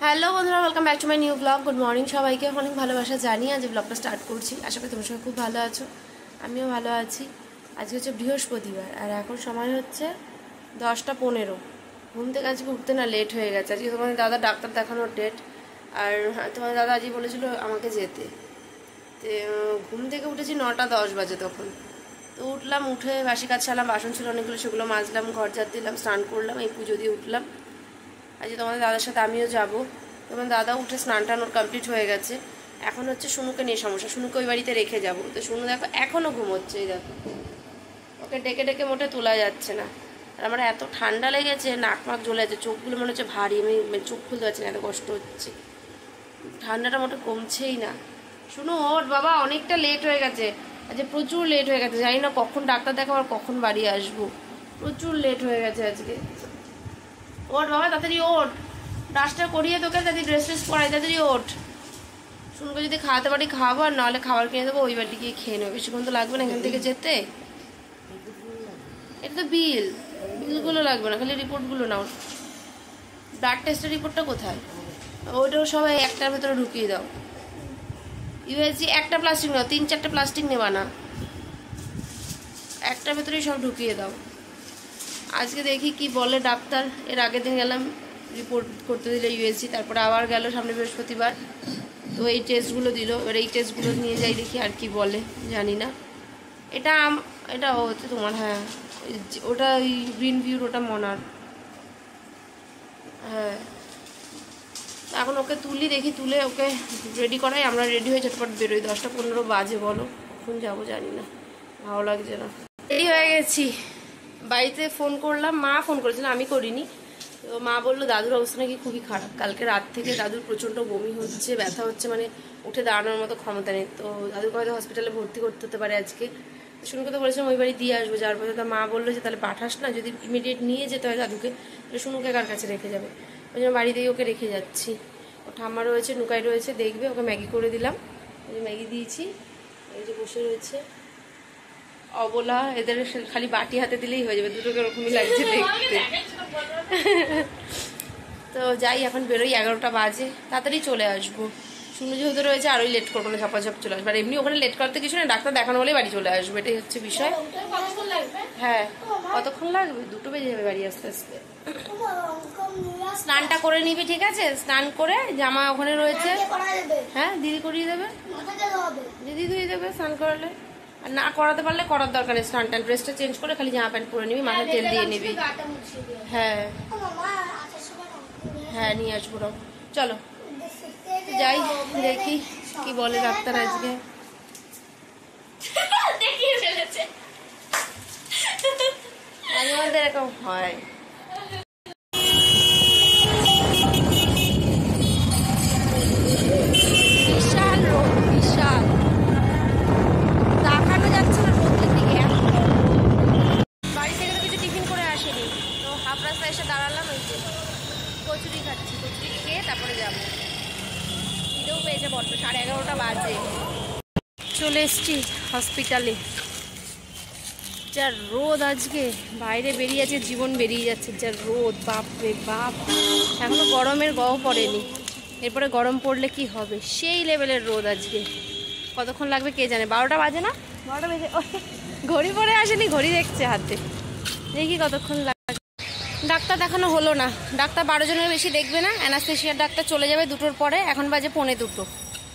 Hello বন্ধুরা, welcome back to my new blog. Good morning সবাইকে, অনেক ভালোবাসা জানিয়ে আজ ব্লগটা স্টার্ট করছি। আশা করি তোমার সবাই খুব ভালো আছো, আমিও ভালো আছি। আজকে হচ্ছে বৃহস্পতিবার আর এখন সময় হচ্ছে 10টা 15। ঘুম থেকে আজকে উঠতে না লেট হয়ে গেছে। আজকে তোমাদের দাদা ডাক্তার দেখানোর ডেট, আর তোমাদের দাদা আজকে বলেছিল আমাকে যেতে। তো ঘুম থেকে উঠেছি 9টা 10 বাজে তখন। তো উঠলাম, উঠে বাসি কাজ ছাড়লাম, বাসন ছিল অনেকগুলো, সেগুলো মাজলাম, ঘর ঝাড় দিলাম, স্নান করলাম, এই পুজো দিয়ে উঠলাম। আজকে তোমাদের দাদার সাথে আমিও যাবো। তোমার দাদা উঠে স্নান টান ওর কমপ্লিট হয়ে গেছে। এখন হচ্ছে শুনুকে নিয়ে সমস্যা, শুনুকে ওই বাড়িতে রেখে যাবো। তো শুনু দেখো এখনও ঘুমোচ্ছে, এই দেখো, ওকে ডেকে ডেকে মোটে তোলা যাচ্ছে না। আর আমার এত ঠান্ডা লেগেছে, নাক মাক জ্বলে যাচ্ছে, চোখগুলো মনে হচ্ছে ভারী, আমি চোখ খুলতে পারছি না, এত কষ্ট হচ্ছে। ঠান্ডাটা মোটে কমছেই না। শুনো ওর বাবা, অনেকটা লেট হয়ে গেছে, আজকে প্রচুর লেট হয়ে গেছে। জানি না কখন ডাক্তার দেখাবো আর কখন বাড়ি আসবো, প্রচুর লেট হয়ে গেছে আজকে। ওঠ বাবা, তাড়াতাড়ি ওঠ, ডাস্টার করিয়ে তোকে তাড়াতাড়ি ড্রেস ট্রেস পরাই, তাড়াতাড়ি ওঠ। শুনবো যদি খাওয়াতে পারি খাওয়াবো, আর নাহলে খাবার কিনে দেবো, ওই বাড়ি গিয়ে খেয়ে নেবো। বেশিক্ষণ তো লাগবে না এখান থেকে যেতে। এটা তো বিলগুলো লাগবে না, খালি রিপোর্টগুলো নাও। ব্লাড টেস্টের রিপোর্টটা কোথায়? ওইটাও সবাই একটার ভেতরে ঢুকিয়ে দাও। ইউএসজি একটা প্লাস্টিক নাও, 3-4টে প্লাস্টিক নেবা না, একটার ভেতরেই সব ঢুকিয়ে দাও। আজকে দেখি কি বলে ডাক্তার। এর আগের দিন গেলাম রিপোর্ট করতে দিলে ইউএসজি, তারপরে আবার গেল সামনে বৃহস্পতিবার, তো এই টেস্টগুলো দিল। এবার এই টেস্টগুলো নিয়ে যাই, দেখি আর কি বলে, জানি না। এটা হচ্ছে তোমার, হ্যাঁ ওটা ওই গ্রিন ভিউর, ওটা মনার। হ্যাঁ, এখন ওকে তুলি, দেখি তুলে ওকে রেডি করাই, আমরা রেডি হয়ে ঝটপট বেরোই। 10টা 15 বাজে, বলো কখন যাবো জানি না, ভালো লাগছে না। রেডি হয়ে গেছি, বাড়িতে ফোন করলাম, মা ফোন করেছিল, আমি করিনি। তো মা বললো দাদুর অবস্থা নাকি খুবই খারাপ, কালকে রাত থেকে দাদুর প্রচণ্ড বমি হচ্ছে, ব্যথা হচ্ছে, মানে উঠে দাঁড়ানোর মতো ক্ষমতা নেই। তো দাদুকে হয়তো হসপিটালে ভর্তি করতে হতে পারে আজকে। শুনুকে তো বলেছিলাম ওই বাড়ি দিয়ে আসবো, যার পরে তো মা বললো যে তাহলে পাঠাস না, যদি ইমিডিয়েট নিয়ে যেতে হয় দাদুকে তাহলে শুনুকে কার কাছে রেখে যাবে। ওই জন্য বাড়িতেই ওকে রেখে যাচ্ছি। ও ঠাম্মা রয়েছে, নুকাই রয়েছে, দেখবে। ওকে ম্যাগি করে দিলাম, ওই যে ম্যাগি দিয়েছি, এই যে বসে রয়েছে। অবলা, এদের খালি বাটি হাতে দিলেই হয়ে যাবে, দুটোকে ওরকমই লাগছে দেখতে। তো যাই, এখন বেরোই, 11টা বাজে, তাড়াতাড়ি চলে আসবো। শুনে যেহেতু রয়েছে আরোই লেট করবো না, ঝপাঝপ চলে আসবো। আর এমনি ওখানে লেট করতে কিছু না, ডাক্তার দেখানো বলেই বাড়ি চলে আসবো, এটাই হচ্ছে বিষয়। হ্যাঁ, কতক্ষণ লাগবে? 2টো বেজে যাবে বাড়ি আসতে আসতে। স্নানটা করে নিবি, ঠিক আছে? স্নান করে জামা ওখানে রয়েছে, হ্যাঁ দিদি করিয়ে দেবে, দিদি ধুয়ে দেবে স্নান করালে। আর না করাতে পারলে করার দরকার নেই, স্নান টান ড্রেসটা চেঞ্জ করে খালি জামা প্যান্ট পরে নিবি, মাথায় তেল দিয়ে নিবি। হ্যাঁ হ্যাঁ, নিয়ে আসবো। চলো যাই, দেখি কি বলে ডাক্তার আজকে। মাঝে মধ্যে এরকম হয়। বিশাল রোদ, বিশাল, দেখানো যাচ্ছে না রোদের দিকে। বাড়ি থেকে তো কিছু টিফিন করে আসেনি, তো হাফ রাস্তায় এসে দাঁড়ালাম, ওই যে কচুরি খাচ্ছি, কচুরি খেয়ে তারপরে যাবো। খিদেও পেয়েছে বড্ড, 11:30টা বাজে। চলে এসছি হসপিটালে। যা রোদ আজকে, বাইরে বেরিয়ে আছে, জীবন বেরিয়ে যাচ্ছে, যা রোদ, বাপ রে বাপ। এখনো গরমের গও পড়েনি, এরপরে গরম পড়লে কি হবে, সেই লেভেলের রোদ আজকে। কতক্ষণ লাগবে কে জানে, 12টা বাজে না, 12টা বেজে, ঘড়ি পরে আসেনি, ঘড়ি দেখছে হাতে, দেখি কতক্ষণ লাগবে। ডাক্তার দেখানো হলো না, ডাক্তার 12 জনের বেশি দেখবে না, অ্যানাস্থেশিয়ার ডাক্তার চলে যাবে 2টোর পরে, এখন বাজে 1:45।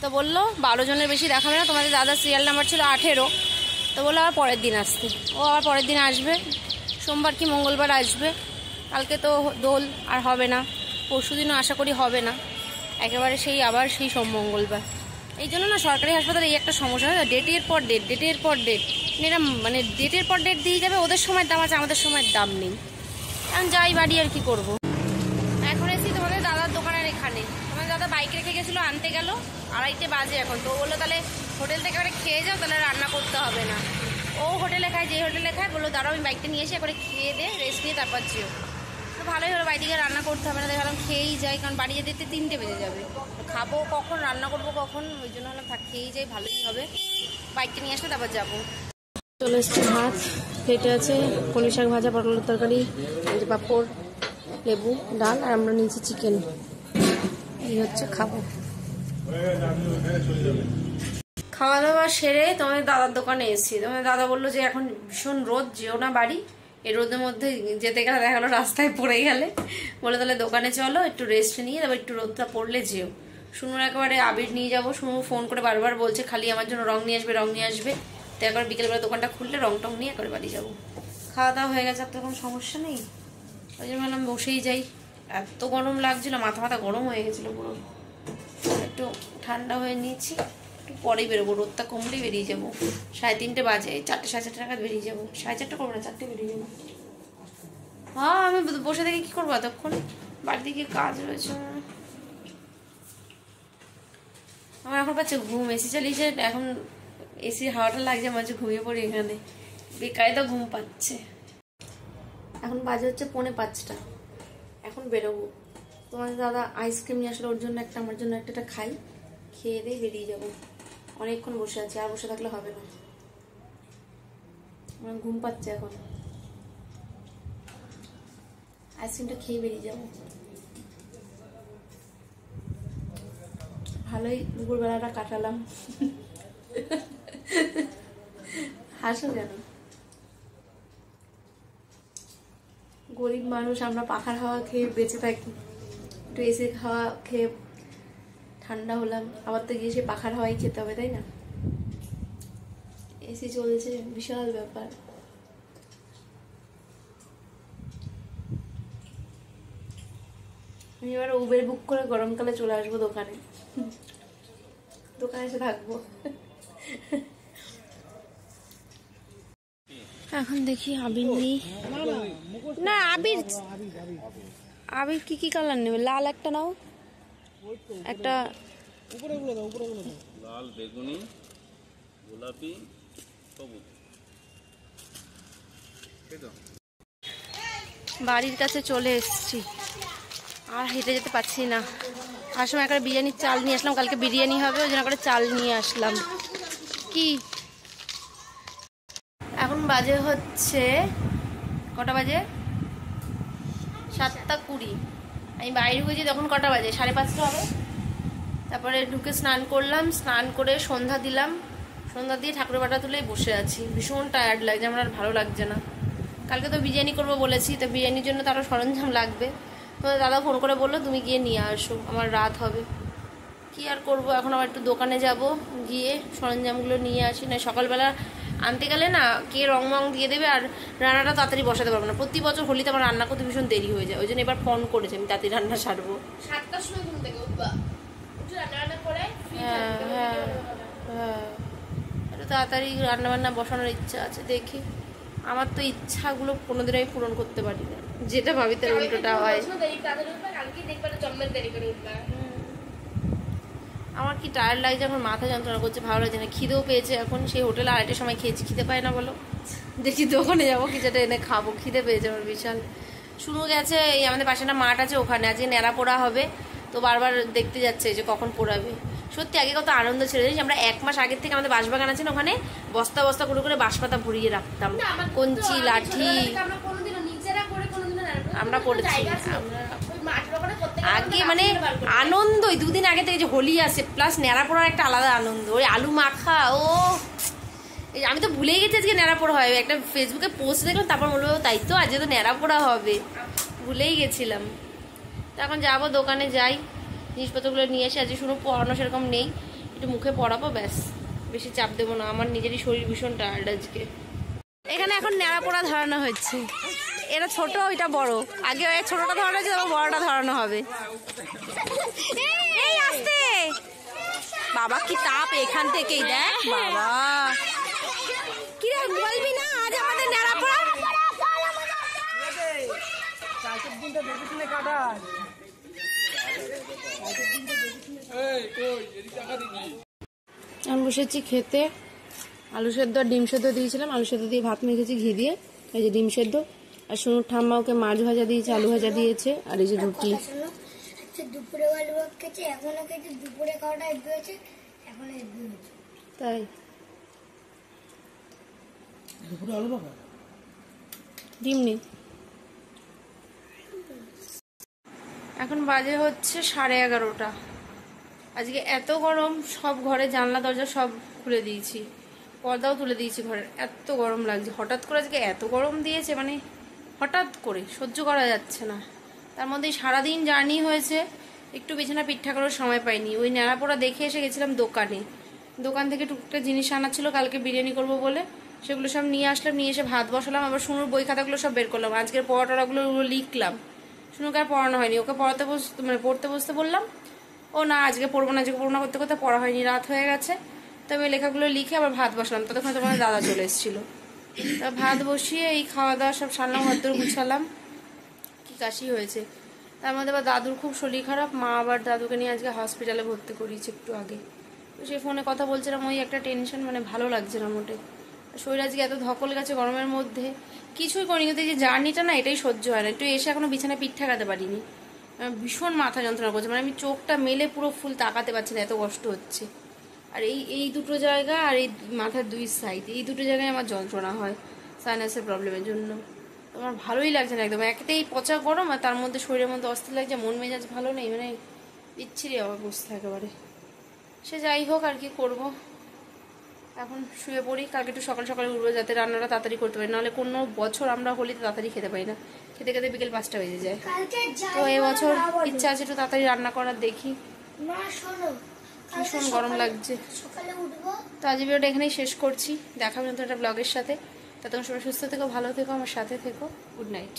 তো বললো 12 জনের বেশি দেখাবে না, তোমাদের দাদার সিরিয়াল নাম্বার ছিল 18, তো বললো আবার পরের দিন আসতে। ও আবার পরের দিন আসবে, সোমবার কি মঙ্গলবার আসবে। কালকে তো দোল, আর হবে না, পরশু দিনও আশা করি হবে না, একেবারে সেই আবার সেই সোম মঙ্গলবার। এই জন্য না সরকারি হাসপাতালে এই একটা সমস্যা হয়, ডেটের পর ডেট, ডেটের পর ডেট, এরা মানে ডেটের পর ডেট দিয়ে যাবে, ওদের সময়ের দাম আছে, আমাদের সময়ের দাম নেই। এখন যাই বাড়ি, আর কি করব। এখন এসেছি তোমাদের দাদার দোকানের এখানে, তোমাদের দাদা বাইক রেখে গেছিলো, আনতে গেল, 2:30 বাজে এখন। তো বললো তাহলে হোটেল থেকে এবারে খেয়ে যাও, তাহলে রান্না করতে হবে না। ও হোটেলে খায়, যে হোটেলে খায়, বললো দাঁড়াও আমি বাইকটা নিয়ে এসে একবারে খেয়ে দে, রেস্ট নিয়ে তারপর যেও। তো ভালোই হলো, বাড়ি থেকে রান্না করতে হবে না, দেখলাম খেয়েই যাই, কারণ বাড়ি যেতে 3টে বেজে যাবে, খাবো কখন, রান্না করবো কখন, ওই জন্য হলাম থাক খেয়েই যাই, ভালোই হবে, বাইকটা নিয়ে আসলে তারপর যাবো। চলে এসছে ভাত, প্লেটে আছে কলমি শাক ভাজা, পটলের তরকারি, পাঁপড়, লেবু, ডাল, আর আমরা নিয়েছি চিকেন। এই হচ্ছে খাবো। খাওয়া দাওয়া সেরে তোমাদের দাদার দোকানে এসেছি। তোমাদের দাদা বললো যে এখন ভীষণ রোদ, যেও না বাড়ি, এই রোদের মধ্যে যেতে গেলে দেখা গেলো রাস্তায় পড়ে গেলে, বলে তাহলে দোকানে চলো একটু রেস্ট নিয়ে তারপর একটু রোদটা পড়লে যেও। শুনুর একেবারে আবির নিয়ে যাবো, শুনু ফোন করে বারবার বলছে খালি আমার জন্য রং নিয়ে আসবে, রং নিয়ে আসবে। তো একবার বিকেলবেলা দোকানটা খুললে রং টং নিয়ে একবার বাড়ি যাবো। খাওয়া দাওয়া হয়ে গেছে, আর তো কোনো সমস্যা নেই। ওই জন্য বললাম বসেই যাই। এত গরম লাগছিল, মাথা গরম হয়ে গেছিলো পুরো। একটু ঠান্ডা হয়ে নিয়েছি, একটু পরেই বেরোবো, রোদটা কমলেই বেরিয়ে যাবো। 3:30 বাজে, 4টে 4:30 নাগাদ বেরিয়ে যাবো। 4:30 করবো না, 4টে বেরিয়ে যাবো। হ্যাঁ আমি বসে থেকে কি করবো এতক্ষণ, বাড়িতে গিয়ে কাজ রয়েছে। আমার এখন পাচ্ছে ঘুম, এসি চালিয়েছে এখন, এসির হাওয়াটা লাগছে, মাঝে ঘুমিয়ে পড়ি এখানে, বেকারে তো ঘুম পাচ্ছে। এখন বাজে হচ্ছে 4:45, এখন বেরোবো। তোমাদের দাদা আইসক্রিম নিয়ে আসলে, ওর জন্য একটা আমার জন্য একটা খাই, খেয়ে দিয়ে বেরিয়ে যাবো। অনেকক্ষণ বসে আছি, আর বসে থাকলে হবে না, আমার ঘুম পাচ্ছে এখন। আইসক্রিমটা খেয়ে বেরিয়ে যাবো। ভালোই দুপুরবেলাটা কাটালাম। হাসো কেন? গরিব মানুষ আমরা, পাখার হাওয়া খেয়ে বেঁচে থাকি, একটু এসি হাওয়া খেয়ে ঠান্ডা হলাম, আবার তো গিয়ে সে পাখার হাওয়াই খেতে হবে, তাই না? এসি চলছে, বিশাল ব্যাপার। আমি এবার উবের বুক করে গরমকালে চলে আসবো দোকানে, দোকানে এসে থাকবো। এখন দেখি আবির নেই না, আবির আবির কি কালার নেবে? লাল একটা নাও, একটা লাল, বেগুনি, গোলাপি, সবুজ। বাড়ির কাছে চলে এসেছি, আর হেঁটে যেতে পারছি না। আর সময় একটা বিরিয়ানির চাল নিয়ে আসলাম, কালকে বিরিয়ানি হবে, ওই জন্য করে চাল নিয়ে আসলাম। কি এখন বাজে হচ্ছে কটা বাজে? 7:20। আমি বাইরে গেছি তখন কটা বাজে? 5:30 হবে। তারপরে ঢুকে স্নান করলাম, স্নান করে সন্ধ্যা দিলাম, সন্ধ্যা দিয়ে ঠাকুরের বাটা তুলে বসে আছি। ভীষণ টায়ার্ড লাগছে, আমার আর ভালো লাগছে না। কালকে তো বিরিয়ানি করবো বলেছি, তো বিরিয়ানির জন্য তারও সরঞ্জাম লাগবে। তো দাদা ফোন করে বললো তুমি গিয়ে নিয়ে আসো, আমার রাত হবে। কি আর করব, এখন আবার একটু দোকানে যাব, গিয়ে সরঞ্জামগুলো নিয়ে আসি। না সকালবেলা আনতে গেলে না কে রং মং দিয়ে দেবে, আর রান্নাটা তাড়াতাড়ি বসাতে পারবো না। প্রতি বছর হোলিতে আমার রান্না করতে ভীষণ দেরি হয়ে যায়, ওই জন্য এবার ফোন করেছি আমি তাড়াতাড়ি রান্না সারবো। 7টার সময় ঘুম থেকে উঠবা, উঠে রান্না করে একটু তাড়াতাড়ি রান্নাবান্না বসানোর ইচ্ছা আছে। দেখি, আমার তো ইচ্ছাগুলো কোনোদিন আমি পূরণ করতে পারি না, যেটা ভাবি তার উল্টোটা হয়। আমার কি টায়ার্ড লাগছে, এখন মাথা যন্ত্রণা করছে, ভালো লাগছে না, খিদেও পেয়েছে। এখন সেই হোটেলে 2:30টার সময় খেয়েছি, খিদে পায় না বলো? দেখি দোকানে যাবো, কিছুটা এনে খাবো, খিদে পেয়েছে আমার বিশাল। শুরু গেছে এই আমাদের পাশে একটা মাঠ আছে, ওখানে আজকে ন্যাড়া পোড়া হবে, তো বারবার দেখতে যাচ্ছে যে কখন পোড়াবে। সত্যি আগে কত আনন্দ ছিল জানিস, আমরা 1 মাস আগের থেকে আমাদের বাঁশবাগান আছে না, ওখানে বস্তা বস্তা করে বাঁশপাতা ভরিয়ে রাখতাম, কঞ্চি লাঠি আমরা করেছি। আগে মানে আনন্দ, 2 দিন আগে থেকে যে হোলি আসে, প্লাস ন্যাড়া পোড়ার একটা আলাদা আনন্দ, ওই আলু মাখা। ও আমি তো ভুলেই গেছি আজকে ন্যাড়া পোড়া হবে, একটা ফেসবুকে পোস্ট দেখলাম, তারপর বলবো তাই তো আজকে তো ন্যাড়া পোড়া হবে, ভুলেই গেছিলাম। তো এখন যাবো দোকানে, যাই জিনিসপত্রগুলো নিয়ে এসে। আজকে শুনো পড়ানো সেরকম নেই, একটু মুখে পড়াবো ব্যাস, বেশি চাপ দেবো না, আমার নিজেরই শরীর ভীষণ টায়ার্ড আজকে। এখানে এখন ন্যাড়া পোড়া ধরানো হচ্ছে, এটা ছোট ওইটা বড়, আগে ছোটটা ধরানো হচ্ছে, তারপর বড়টা ধরানো হবে। এই আস্তে বাবা, কি তাপ এখান থেকেই, দেখ বাবা। কি রে বলবি না আজ আমাদের ন্যাড়া পোড়া? আমি বসেছি খেতে, আলু সেদ্ধ আর ডিম সেদ্ধ দিয়েছিলাম, আলু সেদ্ধ দিয়ে ভাত মেখেছি ঘি দিয়ে, এই যে ডিম সেদ্ধ, আর সোনুর ঠাম্মা ওকে মাছ ভাজা দিয়েছে, আলু ভাজা দিয়েছে, আর এই যে রুটি। দুপুরে আলু ভাত খেয়েছি, এখনো খেয়েছি, দুপুরে খাওয়াটা এগিয়ে হয়েছে, এখন এগিয়ে হয়েছে। তাই দুপুরে আলু ভাত, ডিম নেই। এখন বাজে হচ্ছে 11:30। আজকে এত গরম, সব ঘরে জানলা দরজা সব খুলে দিয়েছি, পর্দাও তুলে দিয়েছি ঘরের, এত গরম লাগছে। হঠাৎ করে আজকে এত গরম দিয়েছে, মানে হঠাৎ করে সহ্য করা যাচ্ছে না। তার মধ্যে সারাদিন জার্নি হয়েছে, একটু বিছানা পিঠা করার সময় পাইনি। ওই ন্যাড়াপোড়া দেখে এসে গেছিলাম দোকানে, দোকান থেকে টুকটাক জিনিস আনা ছিল কালকে বিরিয়ানি করব বলে, সেগুলো সব নিয়ে আসলাম। নিয়ে এসে ভাত বসালাম, আবার শুনুর বই খাতাগুলো সব বের করলাম, আজকের পড়াটাগুলো লিখলাম। শুনুকে আর পড়ানো হয়নি, ওকে পড়তে বসতে বললাম, ও না আজকে পড়বো না করতে করতে পড়া হয়নি, রাত হয়ে গেছে। তো আমি লেখাগুলো লিখে আবার ভাত বসালাম, ততক্ষণ তোমার দাদা চলে এসেছিলো। তা ভাত বসিয়ে এই খাওয়া দাওয়া সব সারলাম, ঘরদোর গুছালাম। কি কাশি হয়েছে, তার মধ্যে আবার দাদুর খুব শরীর খারাপ, মা আবার দাদুকে নিয়ে আজকে হসপিটালে ভর্তি করিয়েছে একটু আগে। তো সেই ফোনে কথা বলছিলাম, ওই একটা টেনশন, মানে ভালো লাগছে না মোটে। শরীর আজকে এত ধকল গেছে গরমের মধ্যে, কিছুই করিনি, কিন্তু এই যে জার্নিটা না এটাই সহ্য হয় না। একটু এসে এখনো বিছানায় পিঠ ঠেকাতে পারিনি, ভীষণ মাথা যন্ত্রণা করছে, মানে আমি চোখটা মেলে পুরো ফুল তাকাতে পারছি না, এত কষ্ট হচ্ছে। আর এই দুটো জায়গা আর এই মাথার দুই সাইড, এই দুটো জায়গায় আমার যন্ত্রণা হয় সাইনাসের প্রবলেমের জন্য। তো আমার ভালোই লাগছে না একদম, একেতেই পচা গরম, আর তার মধ্যে শরীরের মধ্যে অস্থির লাগছে, মন মেজাজ ভালো নেই, মানে বিচ্ছিরি অবস্থা একেবারে। সে যাই হোক, আর কি করবো, এখন শুয়ে পড়ি, কালকে একটু সকাল সকালে উঠবো যাতে রান্নাটা তাড়াতাড়ি করতে পারি, নাহলে কোনো বছর আমরা হোলিতে তাড়াতাড়ি খেতে পারি না, খেতে খেতে বিকেল 5টা বেজে যায়। তো এবছর ইচ্ছা আছে একটু তাড়াতাড়ি রান্না করার, দেখি। ভীষণ গরম লাগছে। তো আজ ভিডিওটা এখানেই শেষ করছি, দেখা হবে নতুন একটা ব্লগের সাথে। ততক্ষণ সবাই সুস্থ থেকো, ভালো থেকো, আমার সাথে থেকো। Good night.